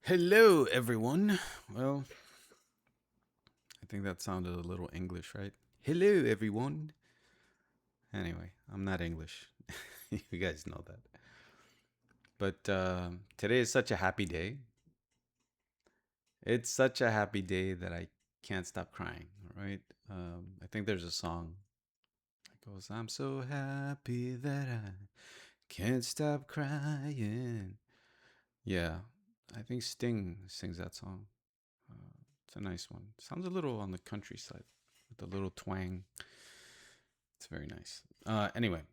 Hello, everyone. Well, I think that sounded a little English, right? Hello, everyone. Anyway, I'm not English. You guys know that. But today is such a happy day. It's such a happy day that I can't stop crying, right? I think there's a song that goes, I'm so happy that I can't stop crying. Yeah, I think Sting sings that song. It's a nice one. Sounds a little on the countryside with a little twang. It's very nice. Anyway,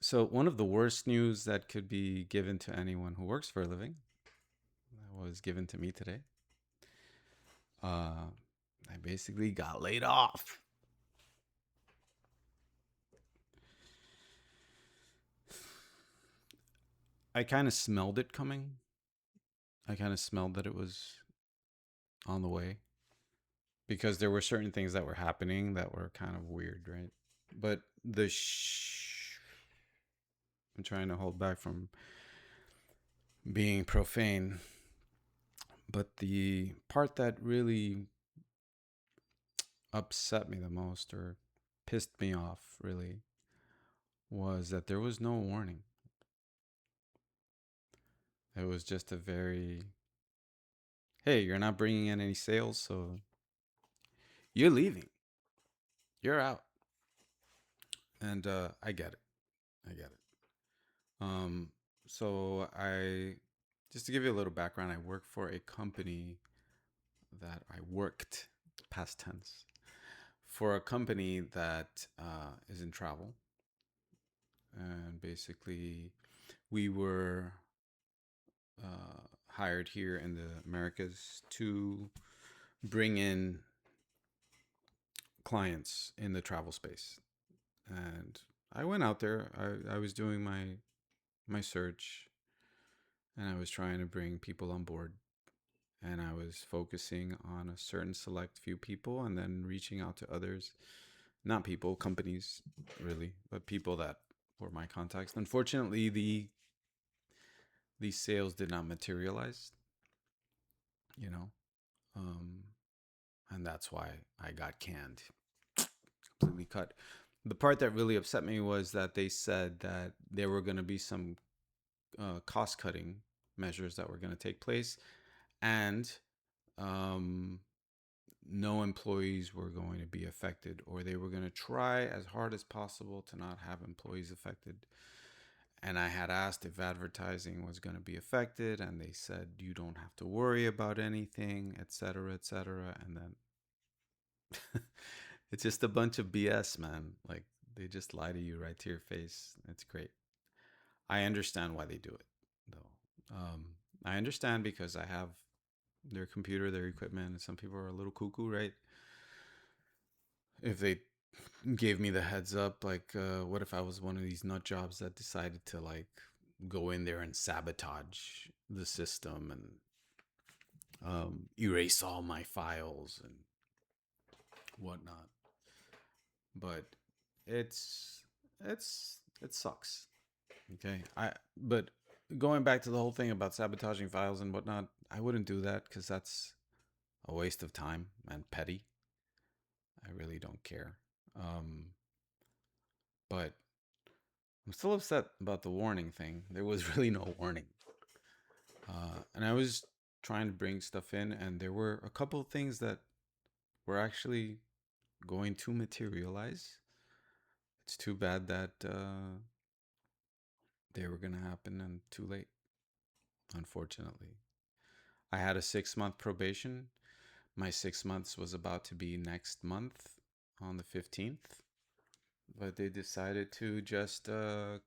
so one of the worst news that could be given to anyone who works for a living was given to me today. Uh, I basically got laid off. I kind of smelled it coming. I kind of smelled that it was on the way because there were certain things that were happening that were kind of weird, right? But I'm trying to hold back from being profane. But the part that really upset me the most or pissed me off really was that there was no warning. It was just a very, hey, you're not bringing in any sales, so you're leaving. You're out. And I get it. I get it. Um, so I, just to give you a little background, I work for a company that I worked, past tense, for a company that is in travel. And basically, we were hired here in the Americas to bring in clients in the travel space. And I went out there. I was doing my search, and I was trying to bring people on board. And I was focusing on a certain select few people, and then reaching out to others, not people, companies, really, but people that were my contacts. Unfortunately, these sales did not materialize. You know, um, and that's why I got canned, completely cut. The part that really upset me was that they said that there were going to be some cost cutting measures that were going to take place, and um, no employees were going to be affected, or they were going to try as hard as possible to not have employees affected. And I had asked if advertising was going to be affected, and they said you don't have to worry about anything, etc., etc. And then it's just a bunch of BS, man. Like, they just lie to you right to your face. It's great. I understand why they do it, though. I understand because I have their computer, their equipment, and some people are a little cuckoo, right? If they gave me the heads up, like, what if I was one of these nut jobs that decided to, like, go in there and sabotage the system and erase all my files and whatnot? But it's it sucks. Okay, but going back to the whole thing about sabotaging files and whatnot, I wouldn't do that because that's a waste of time and petty. I really don't care. Um, but I'm still upset about the warning thing. There was really no warning. And I was trying to bring stuff in, and there were a couple of things that were actually going to materialize. It's too bad that they were going to happen and too late, unfortunately. I had a 6 month probation. My 6 months was about to be next month on the 15th, but they decided to just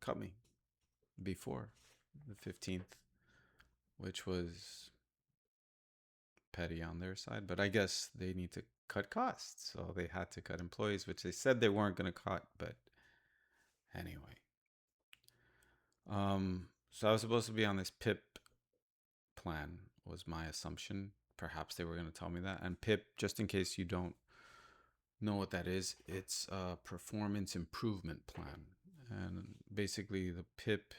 cut me before the 15th, which was petty on their side. But I guess they need to cut costs, so they had to cut employees, which they said they weren't going to cut. But anyway, so I was supposed to be on this PIP plan, was my assumption. Perhaps they were going to tell me that. And PIP, just in case you don't know what that is, it's a performance improvement plan. And basically, the PIP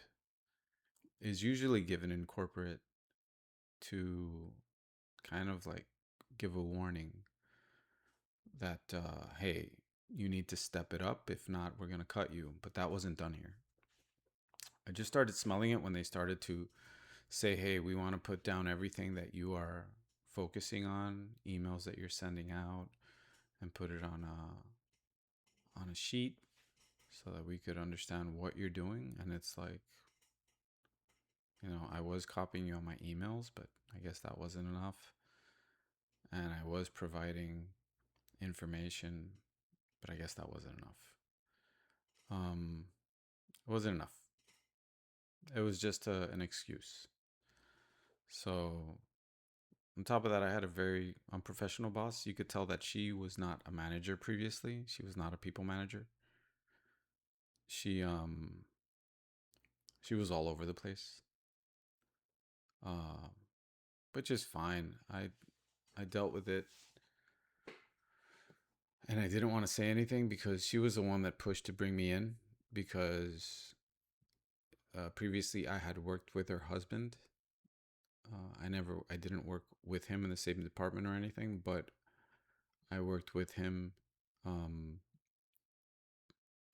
is usually given in corporate to kind of like give a warning that, hey, you need to step it up. If not, we're going to cut you. But that wasn't done here. I just started smelling it when they started to say, hey, we want to put down everything that you are focusing on, emails that you're sending out, and put it on a sheet so that we could understand what you're doing. And it's like, I was copying you on my emails, but I guess that wasn't enough. And I was providing information, but I guess that wasn't enough. It wasn't enough. It was just an excuse. So, on top of that, I had a very unprofessional boss. You could tell that she was not a manager previously. She was not a people manager. She she was all over the place. Uh, which is fine. I dealt with it, and I didn't want to say anything because she was the one that pushed to bring me in, because previously I had worked with her husband. I didn't work with him in the same department or anything, but I worked with him um,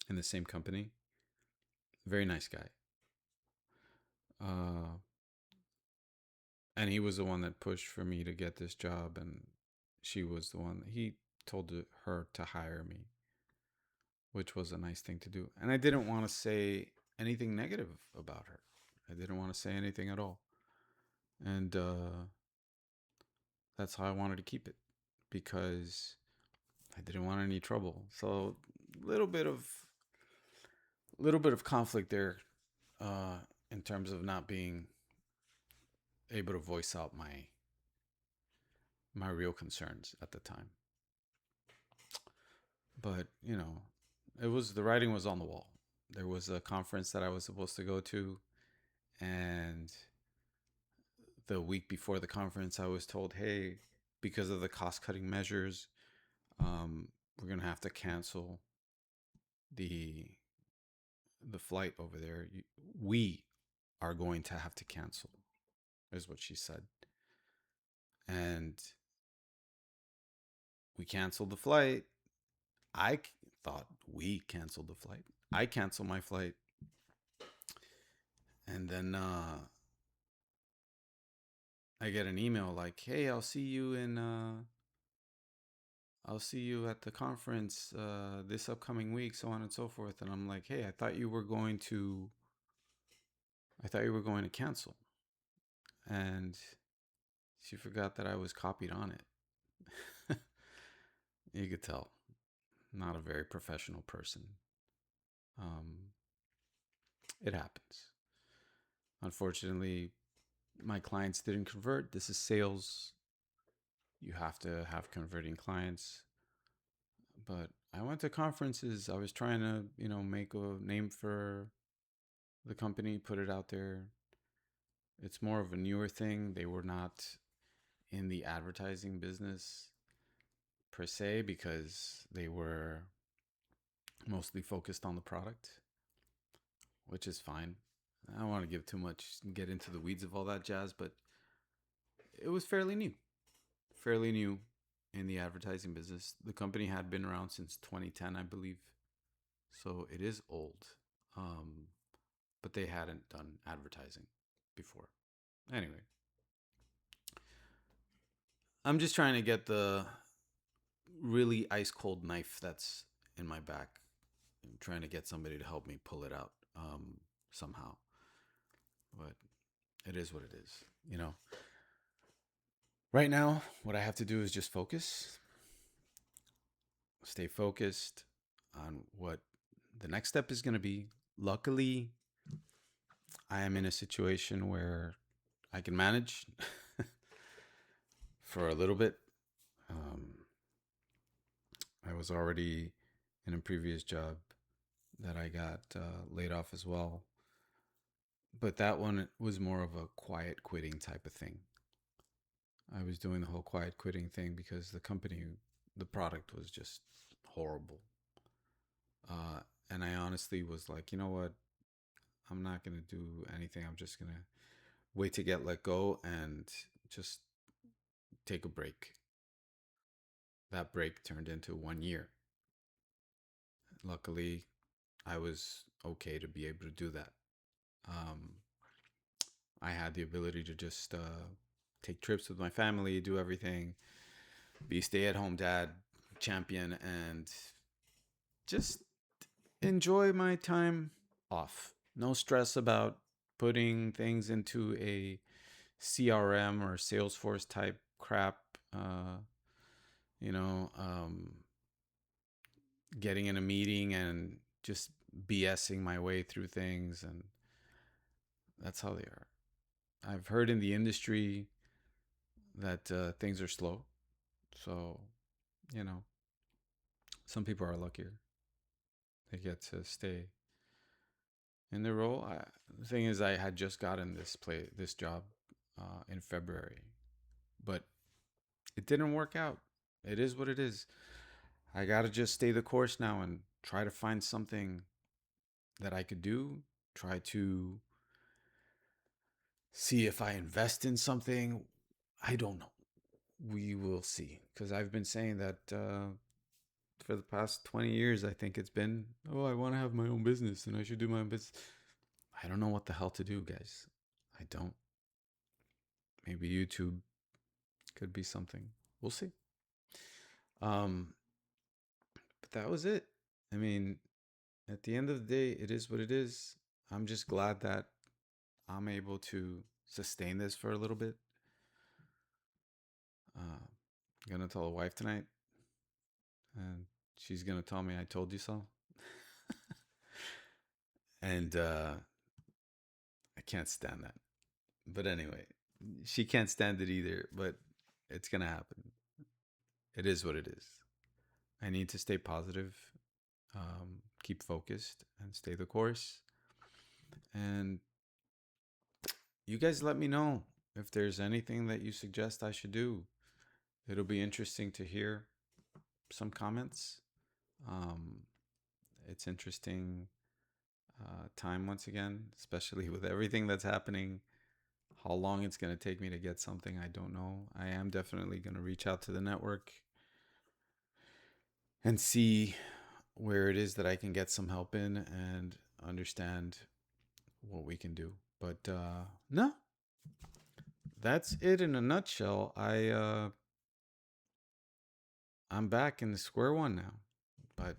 in the same company. Very nice guy. Uh, and he was the one that pushed for me to get this job, and she was the one that he told her to hire me, which was a nice thing to do. And I didn't want to say anything negative about her. I didn't want to say anything at all. And that's how I wanted to keep it, because I didn't want any trouble. So little bit of conflict there, uh, in terms of not being able to voice out my real concerns at the time. But it was, the writing was on the wall. There was a conference that I was supposed to go to, and the week before the conference, I was told, hey, because of the cost cutting measures, we're gonna have to cancel the flight over there. We are going to have to cancel, is what she said. And we canceled the flight. I thought we canceled the flight. I canceled my flight. And then I get an email like, hey, I'll see you at the conference this upcoming week, so on and so forth. And I'm like, hey, I thought you were going to cancel. And she forgot that I was copied on it. You could tell, not a very professional person. Um, it happens. Unfortunately, my clients didn't convert. This is sales. You have to have converting clients. But I went to conferences. I was trying to, make a name for the company, put it out there. It's more of a newer thing. They were not in the advertising business per se, because they were mostly focused on the product, which is fine. I don't want to get into the weeds of all that jazz, but it was fairly new in the advertising business. The company had been around since 2010, I believe. So it is old. Um, but they hadn't done advertising before. Anyway, I'm just trying to get the really ice cold knife that's in my back. I'm trying to get somebody to help me pull it out somehow. But it is what it is. Right now, what I have to do is just stay focused on what the next step is going to be. Luckily, I am in a situation where I can manage for a little bit. I was already in a previous job that I got laid off as well. But that one was more of a quiet quitting type of thing. I was doing the whole quiet quitting thing because the product was just horrible. And I honestly was like, you know what? I'm not going to do anything. I'm just going to wait to get let go and just take a break. That break turned into 1 year. Luckily, I was okay to be able to do that. Um, I had the ability to just take trips with my family, do everything, be stay-at-home dad, champion, and just enjoy my time off. No stress about putting things into a CRM or Salesforce type crap. Uh, you know, getting in a meeting and just BSing my way through things, and that's how they are. I've heard in the industry that things are slow, so you know, some people are luckier. They get to stay in their role. The thing is, I had just gotten this job in February, but it didn't work out. It is what it is. I gotta just stay the course now and try to find something that I could do. Try to see if I invest in something. I don't know. We will see. Because I've been saying that for the past 20 years, I think it's been, oh, I want to have my own business and I should do my own business. I don't know what the hell to do, guys. I don't. Maybe YouTube could be something. We'll see. But that was it. I mean, at the end of the day, it is what it is. I'm just glad that I'm able to sustain this for a little bit. I'm gonna tell the wife tonight, and she's gonna tell me I told you so. And I can't stand that. But anyway, she can't stand it either. But it's gonna happen. It is what it is. I need to stay positive, keep focused, and stay the course. And you guys let me know if there's anything that you suggest I should do. It'll be interesting to hear some comments. Um, it's interesting time once again, especially with everything that's happening. How long it's going to take me to get something, I don't know. I am definitely going to reach out to the network and see where it is that I can get some help in and understand what we can do. But no, that's it in a nutshell. I'm back in the square one now, but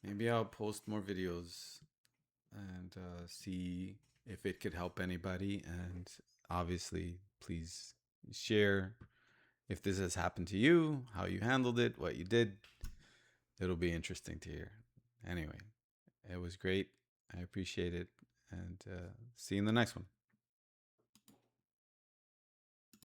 maybe I'll post more videos and see if it could help anybody. And obviously, please share if this has happened to you, how you handled it, what you did. It'll be interesting to hear. Anyway, it was great. I appreciate it. And see you in the next one.